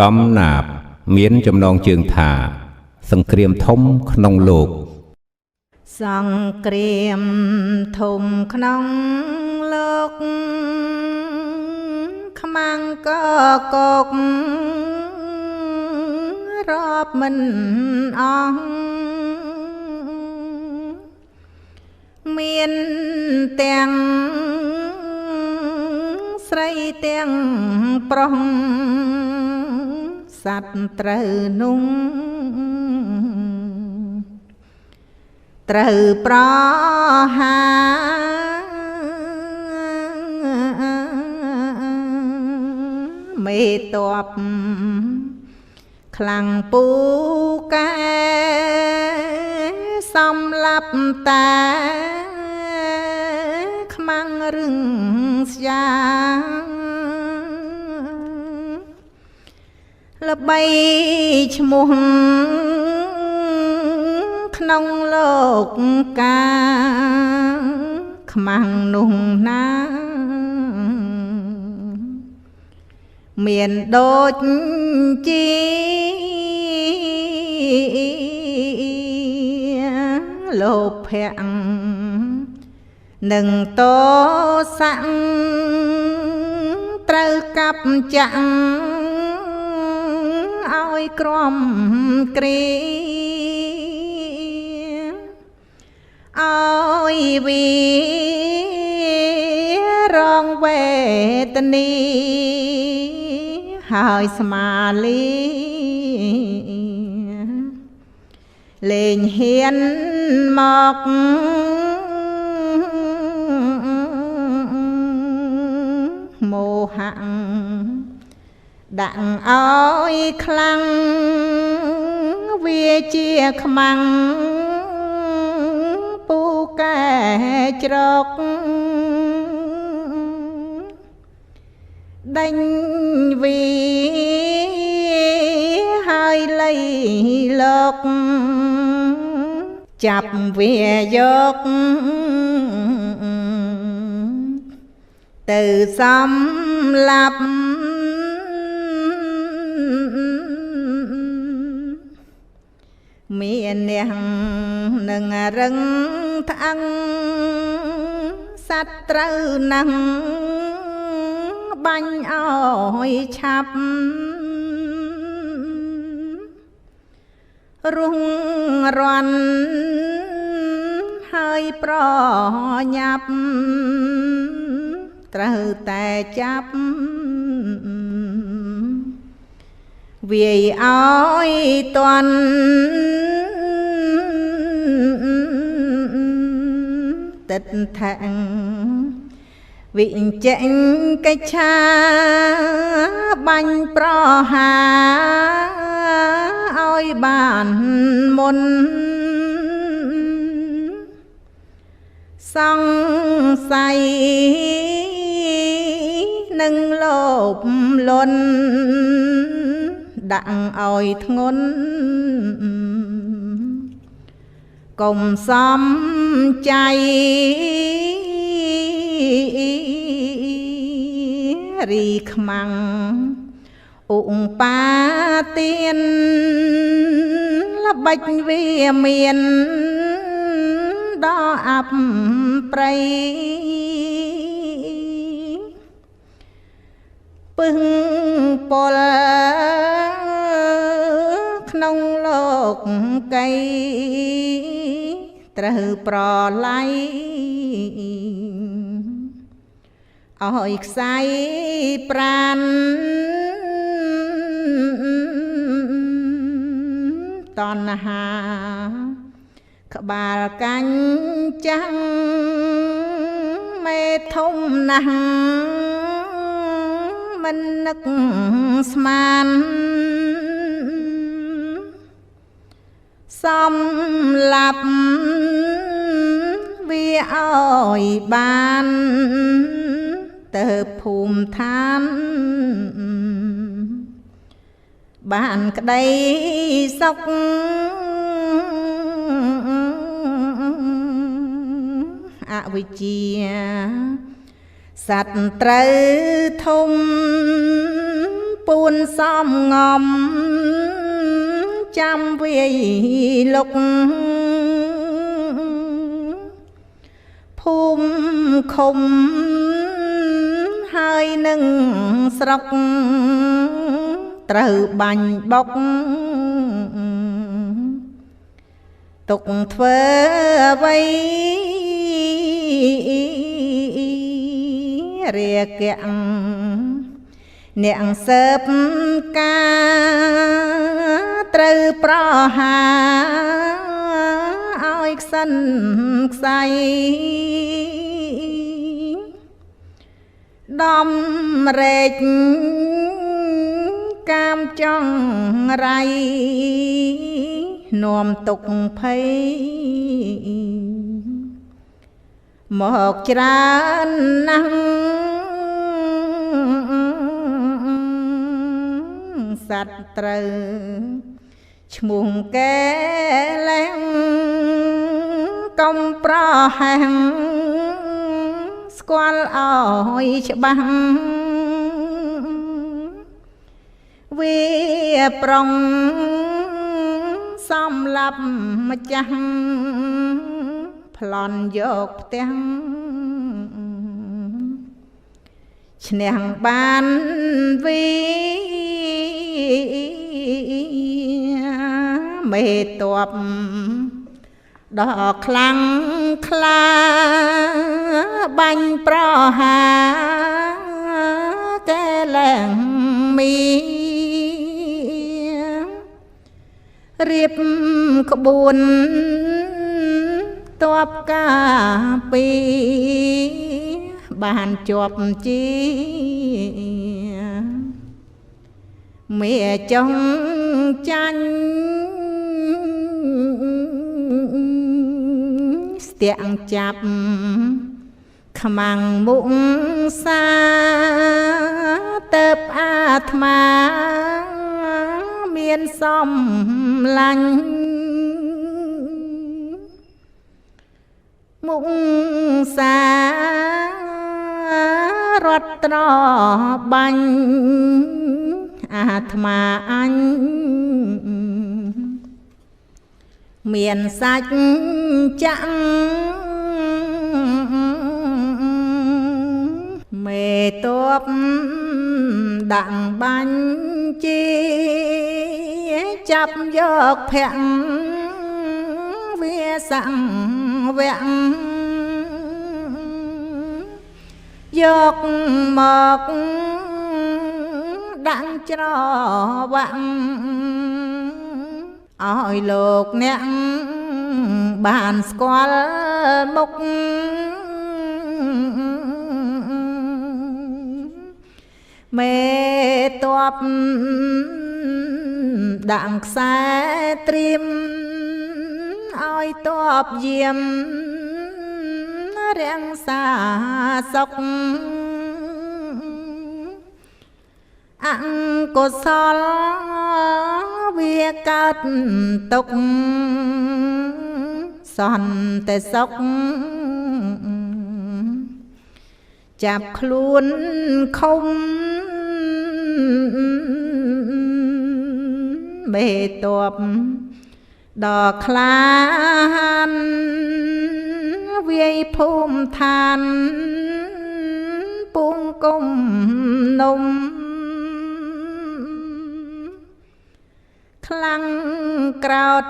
កំណាបមានចំណងជើងថាសង្គ្រាមធំក្នុងលោកសង្គ្រាមធំក្នុងលោកខ្មាំងក៏កករាប់មិនអស់មានទាំងស្រីទាំងប្រុសសត្វត្រូវនោះត្រូវប្រហាមេតបខ្លាំងពូកែសំឡាប់តាខ្មាំងរឹងស្យាល្បីឈ្មោះក្នុងលោកកាខ្មាំងនោះណាមានដូចជាលោកភ័ក្រនឹងតស័កត្រូវកាប់ចាក់ឲ្យក្រំគ្រីឲ្យវីរងវេទនីហើយស្មាលីលេងហ៊ានមកមោហៈដាក់ឲ្យខ្លាំងវាជាខ្មាំងពូកែច្រកដេញវីហើយលៃលោកចាប់វាយកទៅសំឡាប់មានអ្នកនឹងរឹងថ្អឹងសត្វត្រូវណាំងបាញ់ឲ្យឆាប់រុងរន់ហើយប្រញាប់ត្រូវតែចាប់វាយឲ្យតន់ទឹកថាំងវិញ្ចេញកិច្ឆាបាញ់ប្រហាឲ្យបានមុនសង្ស័យនឹងលោភលន់ដាក់ឲ្យធ្ងន់កុំសំចៃរីខ្មាំងឧបាទានល្បិចវាមានដល់អបព្រៃពឹងពលក្នុងលោកកៃត្រូវប្រឡ័យឲ្យខ្សែប្រានតណ្ហាក្បាលកាញ់ចាំងមេធំណាស់មិននឹកស្មានសំឡាប់វាឲ្យបានទៅភូមិឋានបានក្តីសុខអវិជ្ជាសត្វត្រូវធំពូ នសំងំចាំវាយលុកភូមិឃុំហើយនឹងស្រុកត្រូវបាញ់បុកទុកធ្វើអ្វីរាគៈអ្នកសើបការត្រូវប្រហាឲ្យខ្សិនខ្សៃដំរែកកាមចង់រៃនាំទុកភ័យមកច្រើនណាស់សត្វត្រូវឈ្មោះកែលែងកំប្រហែងស្គាល់ឲ្យច្បាស់វាប្រុងសំឡាប់ម្ចាស់ប្លន់យកផ្ទះឈ្នះបានវីមេតបដល់ខ្លាំងខ្លាបាញ់ប្រហាកែលែងមីរៀបក្បួនតបការពីបានជាប់ជីមេចង់ចាញ់ស្ទាក់ចាប់ខ្មាំងមុខសាទៅអាត្មាមានសំឡាញ់មុខសារត់ត្របាញ់អាត្មាអញមានសាច់ចាំងមេតបដាក់បាញ់ជីចាប់យកភ័ក្រវាសង្វៈយកមកដាក់ច្រវាក់ឲ្យលោកអ្នកបានស្គាល់មុខមេតបដាក់ខ្សែត្រៀមឲ្យតបយាមរាំងសាសុកអង្គុសលវាកើតទុកសន្តិសុខចាប់ខ្លួនខំមេតបដល់ខ្លាហានវាយភូមិឋានពុងគុំនំខ្លាំងក្រោត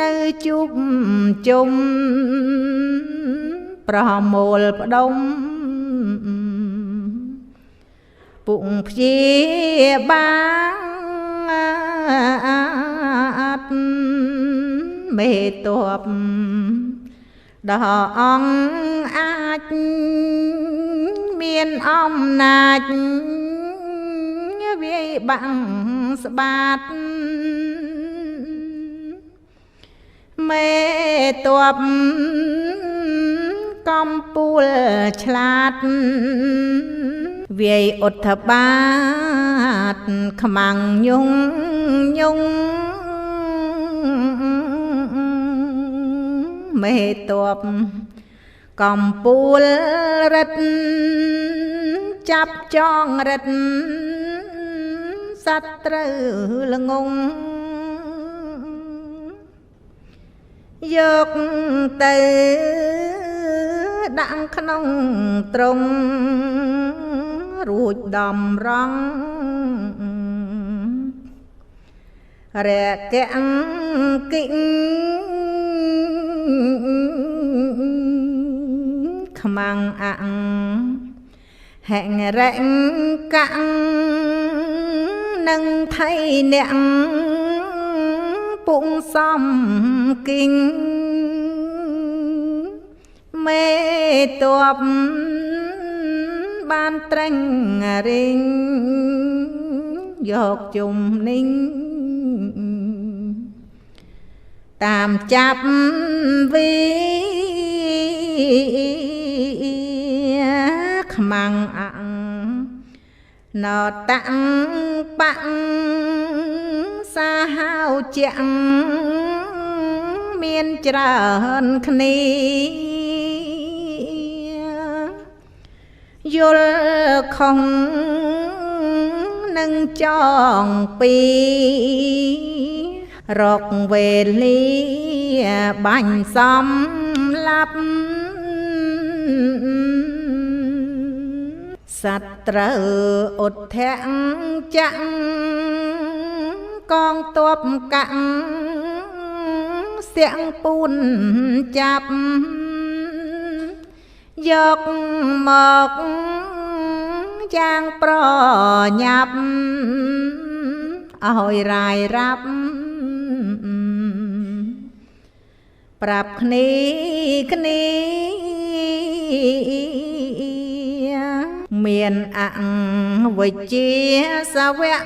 នៅជុំជុំប្រមូលផ្ដុំពុងព្យាបាទមេតបដល់អង្គអាចមានអំណាចវាយបាំងស្បាតមេតបកំពូលឆ្លាតវាយឧទ្ធបាទខ្មាំងញងមេតបកំពូលរិទ្ធចាប់ច ចងរិទ្ធសត្រូវល្ងងយកទៅដាក់ក្នុងទ្រុងរួចដំរង់រកង្គិខ្មាំងអាំងហែងរែងកាំងនឹងថៃអ្នកពុងសំគិញមេតបបានត្រេញរិញយកជុំនីងតាមចាប់វីខ្មាំងអាំងណតាំងបាក់សាហាវជាក់មានច្រើនគ្នាយល់ខុសនឹងចងពីរកវេលាបាញ់សំឡាប់សត្រូវអុទ្ធៈចាក់កងទ័ពកាក់ស្ទាក់ពួនចាប់យកមកយ៉ាងប្រញាប់ឲ្យរាយរាប់ប្រាប់គ្នាមានអវិជ្ជាសាវៈ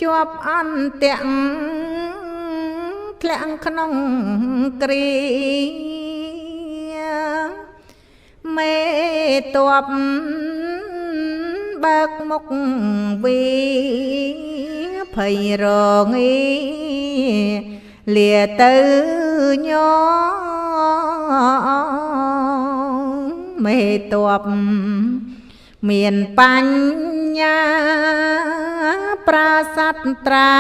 ជាប់អន្តៈធ្លាក់ក្នុងគ្រាមេតបបើកមុខវីភ័យរងាលាទៅញមេតបមានបញ្ញាប្រាស័ត្ត្រា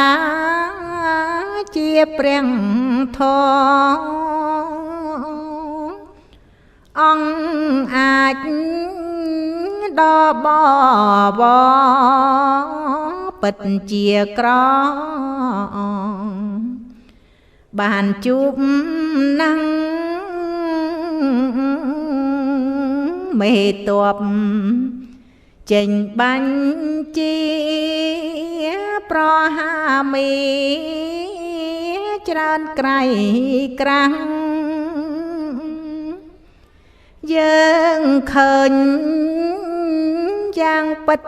ជាព្រះធម៌អង្គអាចដល់បបពិតជាក្របានជួបនឹងមេតបចេញបាញ់ជាប្រហាមីច្រើនក្រៃក្រាំងយើងឃើញយ៉ាងពិត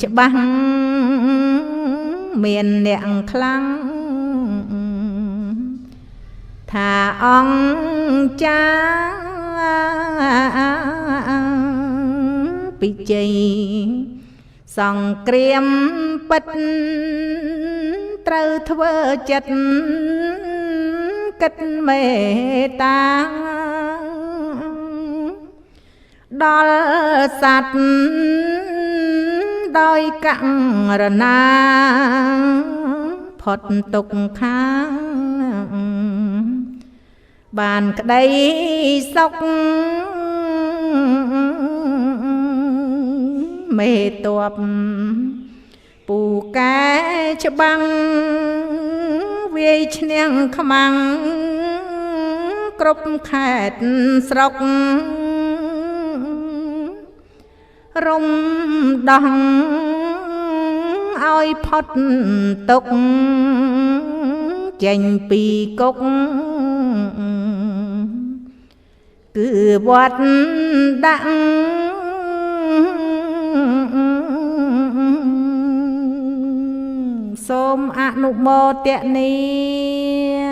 ច្បាស់មានអ្នកខ្លាំងថាអង្គចាពិជ័យសង្គ្រាមពិតត្រូវធ្វើចិត្តគិតមេត្តាដល់សត្វដោយកករណាផុតទុក្ខាបានក្តីសុខមេតបពូកែច្បាំងវាយឈ្នះខ្មាំងគ្រប់ខេត្តស្រុករំដោះឲ្យផុតទុក្ខចេញពីគុកគឺវត្តដាក់សូមអនុមោទនា